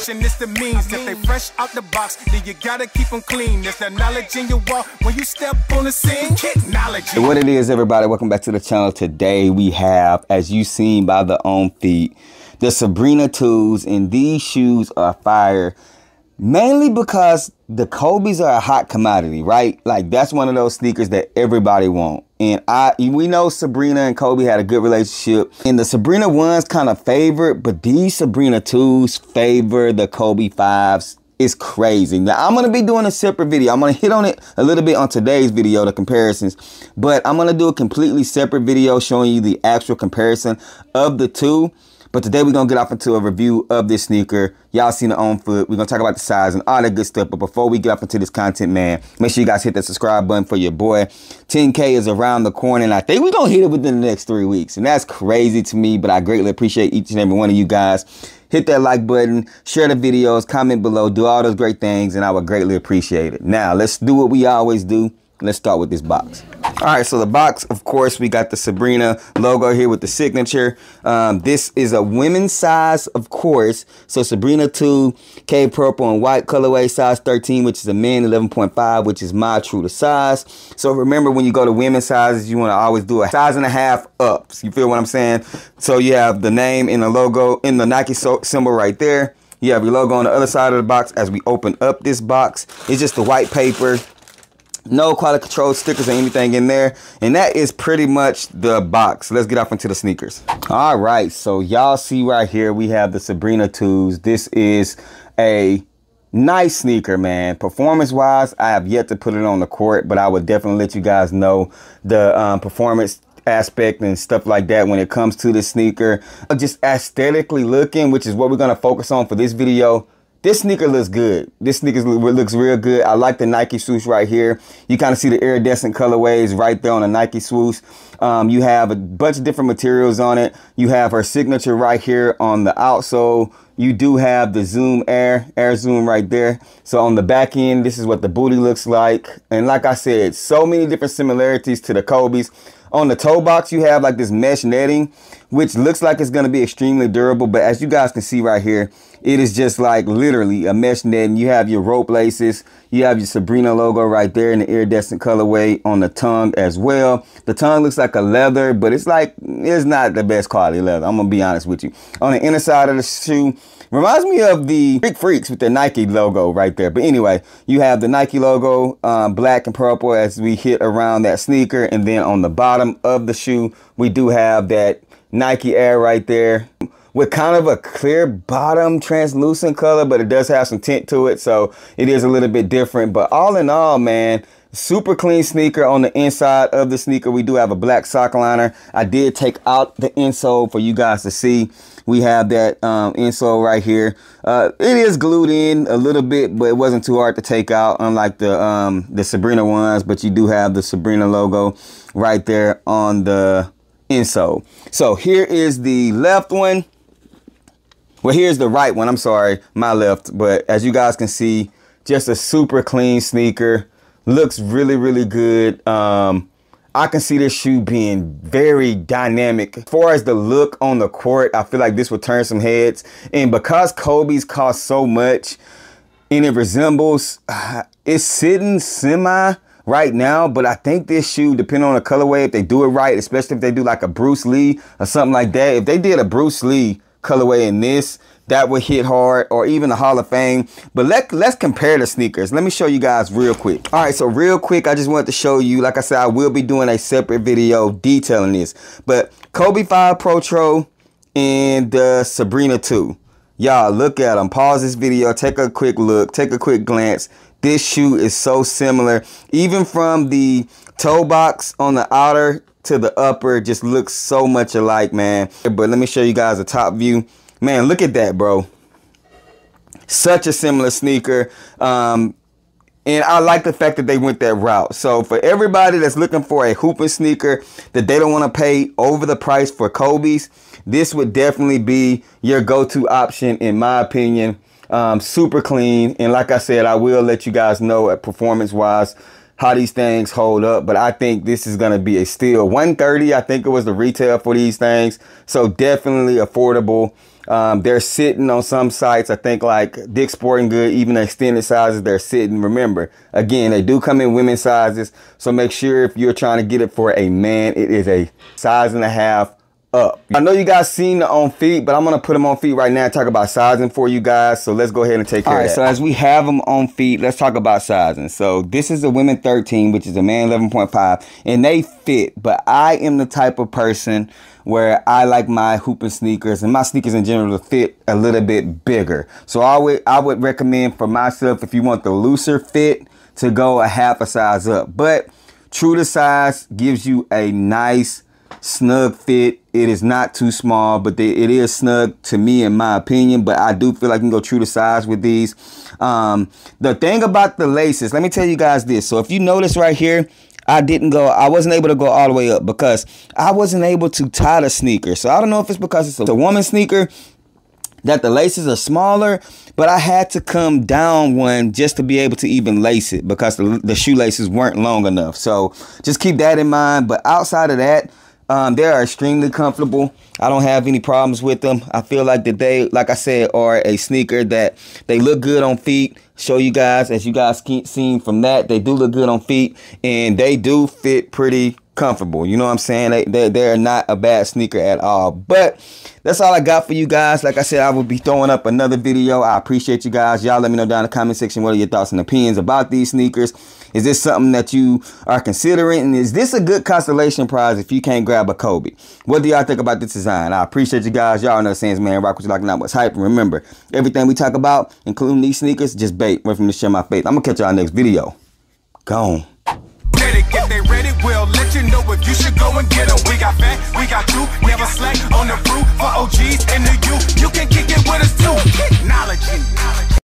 motivation, it's the means. If they fresh out the box, then you gotta keep them clean. There's that knowledge in your walk when you step on the scene. Technology. What it is, everybody, welcome back to the channel. Today we have, as you seen by the OnFeet, the Sabrina 2s, and these shoes are fire. Mainly because the Kobe's are a hot commodity, right? Like, that's one of those sneakers that everybody want. And we know Sabrina and Kobe had a good relationship. And the Sabrina 1s kind of favored, but these Sabrina 2s favor the Kobe 5s. It's crazy. Now, I'm going to be doing a separate video. I'm going to hit on it a little bit on today's video, the comparisons. But I'm going to do a completely separate video showing you the actual comparison of the two. But today we're going to get off into a review of this sneaker. Y'all seen it on foot. We're going to talk about the size and all that good stuff. But before we get off into this content, man, make sure you guys hit that subscribe button for your boy. 10K is around the corner, and I think we're going to hit it within the next 3 weeks. And that's crazy to me, but I greatly appreciate each and every one of you guys. Hit that like button, share the videos, comment below, do all those great things, and I would greatly appreciate it. Now, let's do what we always do. Let's start with this box. All right, so the box, of course, we got the Sabrina logo here with the signature. This is a women's size, of course. So Sabrina 2, K purple and white colorway, size 13, which is a men, 11.5, which is my true to size. So remember, when you go to women's sizes, you want to always do a size and a half up. You feel what I'm saying? So you have the name and the logo in the Nike symbol right there. You have your logo on the other side of the box. As we open up this box, it's just the white paper. No quality control stickers or anything in there. And that is pretty much the box. Let's get off into the sneakers. All right, so y'all see right here, we have the Sabrina 2s. This is a nice sneaker, man. Performance wise, I have yet to put it on the court, but I would definitely let you guys know the performance aspect and stuff like that when it comes to the sneaker. Just aesthetically looking, which is what we're going to focus on for this video. This sneaker looks good. This sneaker looks real good. I like the Nike swoosh right here. You kind of see the iridescent colorways right there on the Nike swoosh. You have a bunch of different materials on it. You have her signature right here on the outsole. You do have the zoom air zoom right there. So on the back end, this is what the booty looks like. And like I said, so many different similarities to the Kobe's. On the toe box, you have like this mesh netting, which looks like it's going to be extremely durable. But as you guys can see right here, it is just like literally a mesh netting. You have your rope laces. You have your Sabrina logo right there in the iridescent colorway on the tongue as well. The tongue looks like a leather, but it's not the best quality leather. I'm going to be honest with you. On the inner side of the shoe, reminds me of the Freaks with the Nike logo right there. But anyway, you have the Nike logo, black and purple as we hit around that sneaker. And then on the bottom of the shoe, we do have that Nike Air right there with kind of a clear bottom translucent color, but it does have some tint to it. So it is a little bit different. But all in all, man, super clean sneaker. On the inside of the sneaker, we do have a black sock liner. I did take out the insole for you guys to see. We have that insole right here. It is glued in a little bit, but it wasn't too hard to take out, unlike the Sabrina ones. But you do have the Sabrina logo right there on the insole. So here is the left one. Well, here's the right one. I'm sorry, my left. But as you guys can see, just a super clean sneaker. Looks really, really good. I can see this shoe being very dynamic. As far as the look on the court, I feel like this would turn some heads. And because Kobe's cost so much and it resembles, it's sitting semi right now, but I think this shoe, depending on the colorway, if they do it right, especially if they do like a Bruce Lee or something like that, if they did a Bruce Lee colorway in this, that would hit hard, or even the Hall of Fame. But let's compare the sneakers. Let me show you guys real quick. All right, so real quick, I just wanted to show you, like I said, I will be doing a separate video detailing this. But Kobe 5 Pro and the Sabrina 2. Y'all look at them. Pause this video, take a quick look, take a quick glance. This shoe is so similar. Even from the toe box on the outer to the upper, just looks so much alike, man. But let me show you guys a top view. Man, look at that, bro. Such a similar sneaker. And I like the fact that they went that route. So for everybody that's looking for a hooping sneaker that they don't want to pay over the price for Kobe's, this would definitely be your go-to option, in my opinion. Super clean. And like I said, I will let you guys know at performance-wise how these things hold up, but I think this is gonna be a steal. $130, I think it was the retail for these things, so definitely affordable. They're sitting on some sites, I think like Dick's Sporting Good, even the extended sizes, they're sitting. Remember, again, they do come in women's sizes, so make sure if you're trying to get it for a man, it is a size and a half up. I know you guys seen the OnFeet, but I'm gonna put them on feet right now and talk about sizing for you guys. So let's go ahead and take care of that. So as we have them on feet, let's talk about sizing. So this is a women 13, which is a man 11.5, and they fit. But I am the type of person where I like my hooping sneakers and my sneakers in general to fit a little bit bigger. So I would recommend for myself, if you want the looser fit, to go a half a size up. But true to size gives you a nice snug fit. It is not too small, but it is snug to me, in my opinion. But I do feel like you can go true to size with these. The thing about the laces, let me tell you guys this. So if you notice right here, I wasn't able to go all the way up because I wasn't able to tie the sneaker. So I don't know if it's because it's a woman's sneaker that the laces are smaller, but I had to come down one just to be able to even lace it because the shoelaces weren't long enough. So just keep that in mind. But outside of that, they are extremely comfortable. I don't have any problems with them. I feel like that they, like I said, are a sneaker that they look good on feet. Show you guys, as you guys seen from that, they do look good on feet, and they do fit pretty comfortable. You know what I'm saying? They're not a bad sneaker at all. But that's all I got for you guys. Like I said, I will be throwing up another video. I appreciate you guys. Y'all let me know down in the comment section what are your thoughts and opinions about these sneakers. Is this something that you are considering? And is this a good consolation prize if you can't grab a Kobe? What do y'all think about this design? I appreciate you guys. Y'all know the saying, man, rock what you like, not what's hype. And remember, everything we talk about, including these sneakers, just bait. Wait for me to share my faith. I'm going to catch y'all next video. Gone. If they ready, we'll let you know if you should go and get them. We got fat, we got you, never slack on the route for OGs and the youth. You can kick it with us too. Technology.